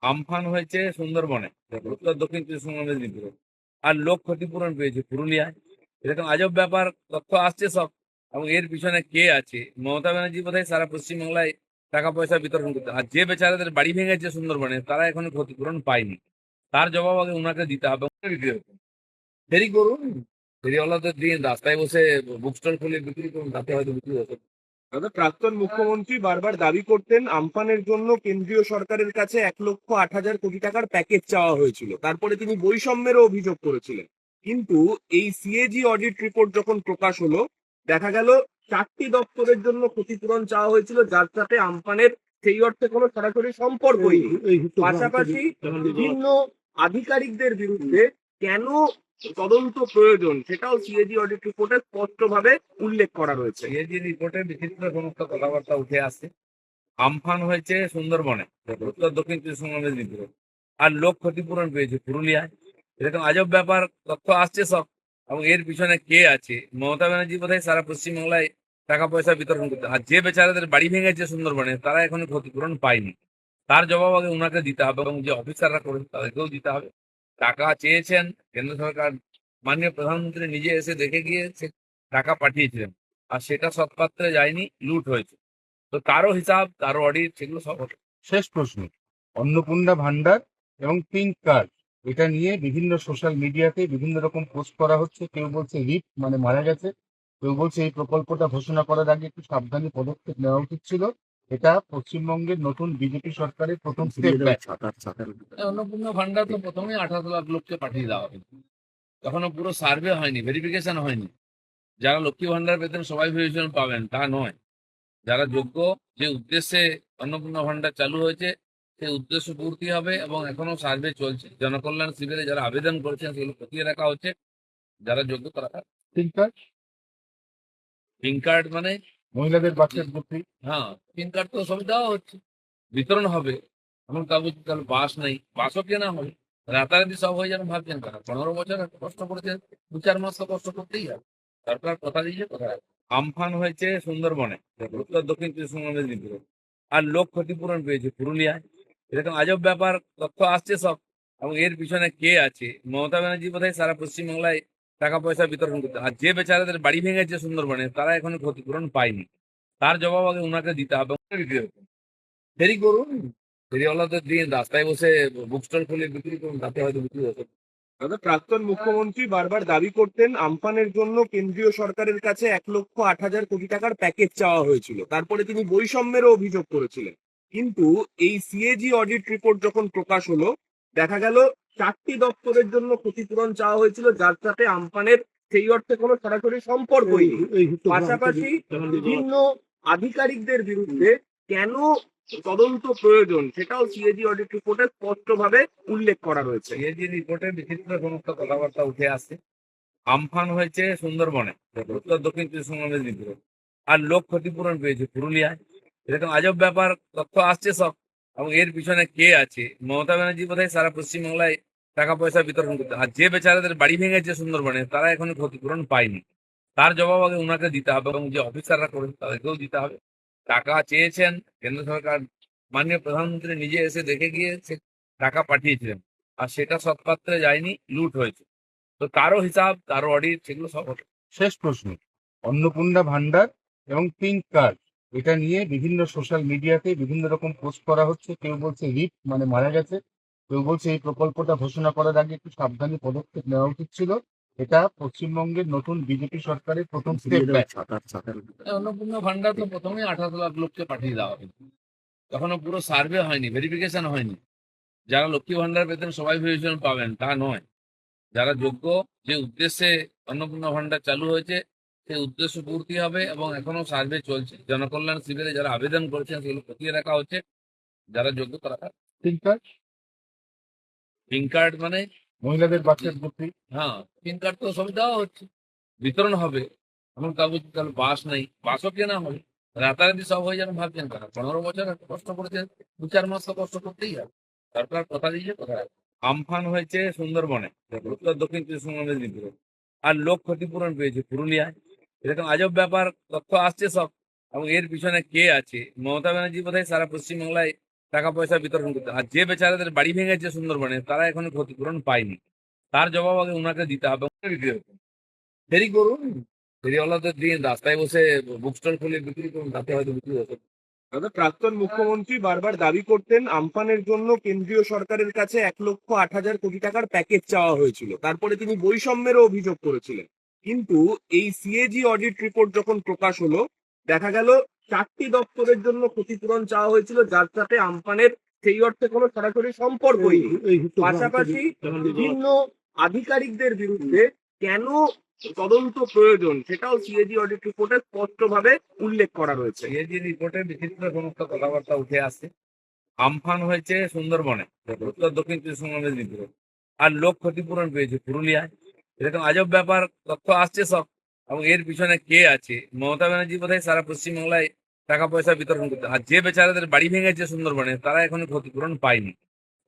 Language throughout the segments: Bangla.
আমফান হয়েছে সুন্দরবনে, উত্তর দক্ষিণ ৩০ মেদিনীপুরে। আর লোক ক্ষতিপূরণ পেয়েছে পুরুলিয়ায়। এরকম আজব ব্যাপার তথ্য আসছে সব। এবং এর পিছনে কে আছে? মমতা ব্যানার্জি বোধহয় সারা পশ্চিমবাংলায় টাকা পয়সা বিতরণ করতে, আর যে বেচারাদের বাড়ি ভেঙেছে সুন্দরবনে তারা এখনো ক্ষতিপূরণ পায়নি। তার জবাব আগে ওনাকে দিতে হবে। বিক্রি হচ্ছে। দেরি করুন, ফেরিওয়ালাদের দিন রাস্তায় বসে বুক স্টল খুলে বিক্রি করুন, তাতে হয়তো বিক্রি হতো। দাদা, প্রাক্তন মুখ্যমন্ত্রী বারবার দাবি করতেন আমফানের জন্য কেন্দ্রীয় সরকারের কাছে 1,08,000 কোটি টাকার প্যাকেজ চাওয়া হয়েছিল। তারপরে তিনি বৈষম্যেরও অভিযোগ করেছিলেন। কিন্তু এই সিএজি অডিট রিপোর্ট যখন প্রকাশ হলো, দেখা গেল 4টি দপ্তরের জন্য ক্ষতিপূরণ চাওয়া হয়েছিল, যার সাথে আমফানের সেই অর্থে কোনো সরাসরি সম্পর্কই নেই। পাশাপাশি বিভিন্ন আধিকারিকদের বিরুদ্ধে কেন তদন্ত প্রয়োজন সেটাও সিএজি অডিট রিপোর্টে স্পষ্টভাবে উল্লেখ করা রয়েছে। সিএজি রিপোর্টে বিচিত্র সমস্ত কথাবার্তা উঠে আসে। আমফান হয়েছে সুন্দরবনে, উত্তর দক্ষিণ ৩০ মেদিনীপুরে। আর লোক ক্ষতিপূরণ পেয়েছে পুরুলিয়ায়। এরকম আজব ব্যাপার তথ্য আসছে সব। এবং এর পিছনে কে আছে? মমতা ব্যানার্জি বোধহয় সারা পশ্চিমবাংলায় টাকা পয়সা বিতরণ করতে, আর যে বেচারাদের বাড়ি ভেঙেছে সুন্দরবনে তারা এখনো ক্ষতিপূরণ পায়নি। তার জবাব আগে ওনাকে দিতে হবে, এবং যে অফিসাররা করেন তাদেরকেও দিতে হবে। টাকা চেয়েছেন কেন্দ্র সরকার, মাননীয় প্রধানমন্ত্রী নিজে এসে দেখে গিয়ে সে টাকা পাঠিয়েছিলেন, আর সেটা সৎপাত্রে যায়নি, লুট হয়েছে। তো তারও হিসাব, তারও অডিট, সেগুলো সব হতো। শেষ প্রশ্ন, অন্নপূর্ণা ভান্ডার এবং পিঙ্ক কার্ড, এটা নিয়ে বিভিন্ন সোশ্যাল মিডিয়াতে বিভিন্ন রকম পোস্ট করা হচ্ছে। কেউ বলছে রিপ মানে মারা গেছে, কেউ বলছে এই প্রকল্পটা ঘোষণা করার আগে একটু সাবধানী পদক্ষেপ নেওয়া উচিত ছিল। এটা পশ্চিমবঙ্গের নতুন বিজেপি সরকারের প্রথম স্টেপ ব্যাক। অন্নপূর্ণা ভান্ডার তো প্রথমেই 18 লাখ লোককে পাঠিয়ে দেওয়া হবে, তখনও পুরো সার্ভে হয়নি, ভেরিফিকেশন হয়নি। যারা লক্ষ্মী ভান্ডার পেতেন সবাই ভেবেছিলেন পাবেন, তা নয়। যারা যোগ্য, যে উদ্দেশ্যে অন্নপূর্ণা ভান্ডার চালু হয়েছে সেই উদ্দেশ্য পূর্তি হবে, এবং এখনো সার্ভে চলছে। জনকল্যাণ শিবিরে যারা আবেদন করেছেন সেগুলো খতিয়ে রাখা হচ্ছে। যারা যোগ্য তারা। পিঙ্ক কার্ড পিঙ্ক কার্ড মানে? মহিলাদের বাচ্চার প্রতি। হ্যাঁ, পিঙ্ক কার্ড তো সব দেওয়া হচ্ছে, বিতরণ হবে। এমন কাগজ, তাহলে বাস নেই, বাসও কেনা হবে। রাতারাতি সব হয়ে যাবে ভাবছেন কারা? 15 বছর এত কষ্ট করেছে, 2-4 মাস তো কষ্ট করতেই হবে। সরকার কথা দিয়েছে, কথা রাখবে। আমফান হয়েছে সুন্দরবনে, উত্তর দক্ষিণ ৩০ মেদিনীপুরে। আর লোক ক্ষতিপূরণ পেয়েছে পুরুলিয়ায়। এরকম আজব ব্যাপার তথ্য আসছে সব। এবং এর পিছনে কে আছে? মমতা ব্যানার্জি বোধহয় সারা পশ্চিমবাংলায় টাকা পয়সা বিতরণ করতে, আর যে বেচারাদের বাড়ি ভেঙেছে সুন্দরবনে তারা এখনো ক্ষতিপূরণ পায়নি। তার জবাব আগে ওনাকে দিতে হবে। বিক্রি হচ্ছে। দেরি করুন, ফেরিওয়ালাদের দিন রাস্তায় বসে বুক স্টল খুলে বিক্রি করুন, তাতে হয়তো বিক্রি হতো। দাদা, প্রাক্তন মুখ্যমন্ত্রী বারবার দাবি করতেন আমফানের জন্য কেন্দ্রীয় সরকারের কাছে 1,08,000 কোটি টাকার প্যাকেজ চাওয়া হয়েছিল। তারপরে তিনি বৈষম্যেরও অভিযোগ করেছিলেন। কিন্তু এই সিএজি অডিট রিপোর্ট যখন প্রকাশ হলো, দেখা গেল 4টি দপ্তরের জন্য ক্ষতিপূরণ চাওয়া হয়েছিল, যার সাথে আমফানের সেই অর্থে কোনো সরাসরি সম্পর্কই নেই। পাশাপাশি বিভিন্ন আধিকারিকদের বিরুদ্ধে কেন তদন্ত প্রয়োজন সেটাও সিএজি অডিট রিপোর্টে স্পষ্টভাবে উল্লেখ করা রয়েছে। সিএজি রিপোর্টে বিচিত্র সমস্ত কথাবার্তা উঠে আসে। আমফান হয়েছে সুন্দরবনে, উত্তর দক্ষিণ ৩০ মেদিনীপুরে। আর লোক ক্ষতিপূরণ পেয়েছে পুরুলিয়ায়। এরকম আজব ব্যাপার তথ্য আসছে সব। এবং এর পিছনে কে আছে? মমতা ব্যানার্জি বোধহয় সারা পশ্চিমবাংলায় টাকা পয়সা বিতরণ করতে, আর যে বেচারাদের বাড়ি ভেঙেছে সুন্দরবনে তারা এখনো ক্ষতিপূরণ পায়নি। তার জবাব আগে ওনাকে দিতে হবে, এবং যে অফিসাররা করেন তাদেরকেও দিতে হবে। টাকা চেয়েছেন কেন্দ্র সরকার, মাননীয় প্রধানমন্ত্রী নিজে এসে দেখে গিয়ে সে টাকা পাঠিয়েছিলেন, আর সেটা সৎপাত্রে যায়নি, লুট হয়েছে। তো তারও হিসাব, তারও অডিট, সেগুলো সব হতো। শেষ প্রশ্ন, অন্নপূর্ণা ভান্ডার এবং পিঙ্ক কার্ড, এটা নিয়ে বিভিন্ন সোশ্যাল মিডিয়াতে বিভিন্ন রকম পোস্ট করা হচ্ছে। কেউ বলছে রিপ মানে মারা গেছে, কেউ বলছে এই প্রকল্পটা ঘোষণা করার আগে একটু সাবধানী পদক্ষেপ নেওয়া উচিত ছিল। এটা পশ্চিমবঙ্গের নতুন বিজেপি সরকারের প্রথম স্টেপ ব্যাক। অন্নপূর্ণা ভান্ডার তো প্রথমেই 18 লাখ লোককে পাঠিয়ে দেওয়া হবে, তখনও পুরো সার্ভে হয়নি, ভেরিফিকেশন হয়নি। যারা লক্ষ্মী ভান্ডার পেতেন সবাই ভেবেছিলেন পাবেন, তা নয়। যারা যোগ্য, যে উদ্দেশ্যে অন্নপূর্ণা ভান্ডার চালু হয়েছে সেই উদ্দেশ্য পূর্তি হবে, এবং এখনো সার্ভে চলছে। জনকল্যাণ শিবিরে যারা আবেদন করেছেন সেগুলো খতিয়ে রাখা হচ্ছে। যারা যোগ্য তারা। পিঙ্ক কার্ড পিঙ্ক কার্ড মানে? মহিলাদের বাচ্চার প্রতি। হ্যাঁ, পিঙ্ক কার্ড তো সব দেওয়া হচ্ছে, বিতরণ হবে। এমন কাগজ, তাহলে বাস নেই, বাসও কেনা হবে। রাতারাতি সব হয়ে যাবে ভাবছেন কারা? 15 বছর এত কষ্ট করেছে, 2-4 মাস তো কষ্ট করতেই হবে। সরকার কথা দিয়েছে, কথা রাখবে। আমফান হয়েছে সুন্দরবনে, উত্তর দক্ষিণ ৩০ মেদিনীপুরে। আর লোক ক্ষতিপূরণ পেয়েছে পুরুলিয়ায়। এরকম আজব ব্যাপার তথ্য আসছে সব। এবং এর পিছনে কে আছে? মমতা ব্যানার্জি বোধহয় সারা পশ্চিমবাংলায় টাকা পয়সা বিতরণ করতে। আর যে বেচারাদের বাড়ি ভেঙেছে সুন্দরবনে তারা এখনো ক্ষতিপূরণ পায়নি, তার জবাব আগে ওনাকে দিতে হবে। ফেরি করুন, ফেরিওয়ালাদের দিন রাস্তায় বসে বুক স্টল খুলে বিক্রি করুন, তাতে হয়তো বিক্রি হতো। দাদা, প্রাক্তন মুখ্যমন্ত্রী বারবার দাবি করতেন আমফানের জন্য কেন্দ্রীয় সরকারের কাছে 1,08,000 কোটি টাকার প্যাকেজ চাওয়া হয়েছিল। তারপরে তিনি বৈষম্যেরও অভিযোগ করেছিলেন। কিন্তু এই সিএজি অডিট রিপোর্ট যখন প্রকাশ হলো, দেখা গেল 4টি দপ্তরের জন্য ক্ষতিপূরণ চাওয়া হয়েছিল, যার সাথে আমফানের সেই অর্থে কোনো সরাসরি সম্পর্কই নেই। পাশাপাশি বিভিন্ন আধিকারিকদের বিরুদ্ধে কেন তদন্ত প্রয়োজন সেটাও সিএজি অডিট রিপোর্টে স্পষ্টভাবে উল্লেখ করা রয়েছে। সিএজি রিপোর্টে বিচিত্র সমস্ত কথাবার্তা উঠে আসে। আমফান হয়েছে সুন্দরবনে, উত্তর দক্ষিণ পশ্চিম মেদিনীপুরে, আর লোক ক্ষতিপূরণ পেয়েছে পুরুলিয়ায়। এরকম আজব ব্যাপার তথ্য আসছে সব, এবং এর পিছনে কে আছে? মমতা ব্যানার্জি বোধহয় সারা পশ্চিমবাংলায় টাকা পয়সা বিতরণ করতে। আর যে বেচারাদের বাড়ি ভেঙেছে সুন্দরবনে তারা এখনো ক্ষতিপূরণ পায়নি,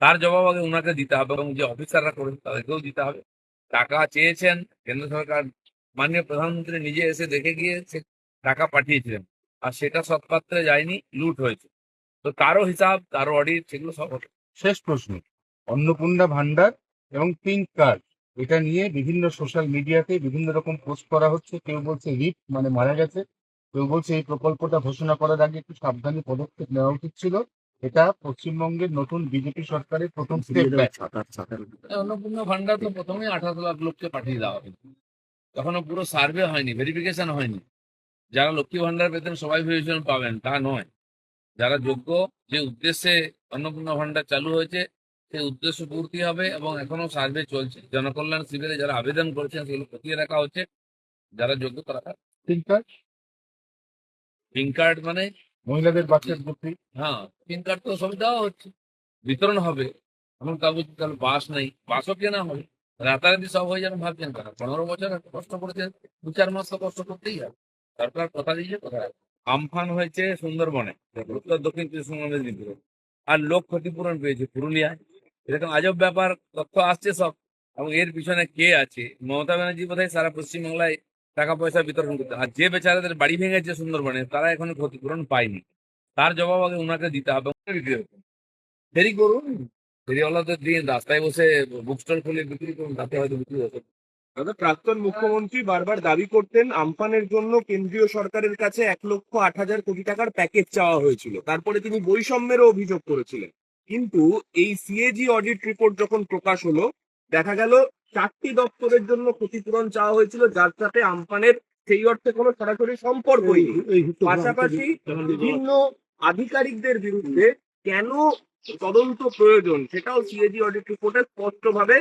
তার জবাব আগে ওনাকে দিতে হবে, এবং যে অফিসাররা করেন তাদেরকেও দিতে হবে। টাকা চেয়েছেন কেন্দ্র সরকার, মাননীয় প্রধানমন্ত্রী নিজে এসে দেখে গিয়ে সে টাকা পাঠিয়েছিলেন, আর সেটা সৎপাত্রে যায়নি, লুট হয়েছে। তো তারও হিসাব, তারও অডিট, সেগুলো সব হবে। শেষ প্রশ্ন, অন্নপূর্ণা ভান্ডার এবং পিঙ্ক কার্ড এটা নিয়ে বিভিন্ন সোশ্যাল মিডিয়াতে বিভিন্ন রকম পোস্ট করা হচ্ছে। কেউ বলছে রিপ মানে মারা গেছে, কেউ বলছে এই প্রকল্পটা ঘোষণা করার আগে একটু সাবধানী পদক্ষেপ নেওয়া উচিত ছিল। এটা পশ্চিমবঙ্গের নতুন বিজেপি সরকারের প্রথম স্টেপ ব্যাক। অন্নপূর্ণা ভান্ডার তো প্রথমেই 18 লাখ লোককে পাঠিয়ে দেওয়া হবে, তখনও পুরো সার্ভে হয়নি, ভেরিফিকেশন হয়নি। যারা লক্ষ্মী ভান্ডার পেতেন সবাই ভেবেছিলেন পাবেন, তা নয়। যারা যোগ্য, যে উদ্দেশ্যে অন্নপূর্ণা ভান্ডার চালু হয়েছে সেই উদ্দেশ্য পূর্তি হবে, এবং এখনো সার্ভে চলছে। জনকল্যাণ শিবিরে যারা আবেদন করেছেন সেগুলো খতিয়ে রাখা হচ্ছে, যারা যোগ্য তারা। পিঙ্ক কার্ড পিঙ্ক কার্ড মানে? মহিলাদের বাচ্চার ভর্তি। হ্যাঁ, পিঙ্ক কার্ড তো সব দেওয়া হচ্ছে, বিতরণ হবে। এমন কাগজ, তাহলে বাস নেই, বাসও কেনা হবে। রাতারাতি সব হয়ে যাবে ভাবছেন তারা? 15 বছর এত কষ্ট করেছে, 2-4 মাস তো কষ্ট করতেই হবে। সরকার কথা দিয়েছে, কথা রাখবে। আমফান হয়েছে সুন্দরবনে, উত্তর দক্ষিণ পশ্চিম মেদিনীপুরে, আর লোক ক্ষতিপূরণ পেয়েছে পুরুলিয়ায়। এরকম আজব ব্যাপার তথ্য আসছে সব, এবং এর পিছনে কে আছে? মমতা ব্যানার্জি বোধহয় সারা পশ্চিমবাংলায় টাকা পয়সা বিতরণ করতে। আর যে বেচারাদের বাড়ি ভেঙেছে সুন্দরবনে তারা এখনো ক্ষতিপূরণ পায়নি, তার জবাব আগে ওনাকে দিতে হবে। ফেরি করুন, ফেরিওয়ালাদের দিন রাস্তায় বসে বুক স্টল খুলে বিক্রি করুন, তাতে হয়তো বিক্রি হতো। দাদা, প্রাক্তন মুখ্যমন্ত্রী বারবার দাবি করতেন আমফানের জন্য কেন্দ্রীয় সরকারের কাছে 1,08,000 কোটি টাকার প্যাকেজ চাওয়া হয়েছিল। তারপরে তিনি বৈষম্যেরও অভিযোগ করেছিলেন। কিন্তু এই সিএজি অডিট রিপোর্ট যখন প্রকাশ হলো, দেখা গেল 4টি দপ্তরের জন্য ক্ষতিপূরণ চাওয়া হয়েছিল, যার সাথে আমফানের সেই অর্থে কোনো সরাসরি সম্পর্কই নেই। পাশাপাশি বিভিন্ন আধিকারিকদের বিরুদ্ধে কেন তদন্ত প্রয়োজন সেটাও সিএজি অডিট রিপোর্টে স্পষ্টভাবে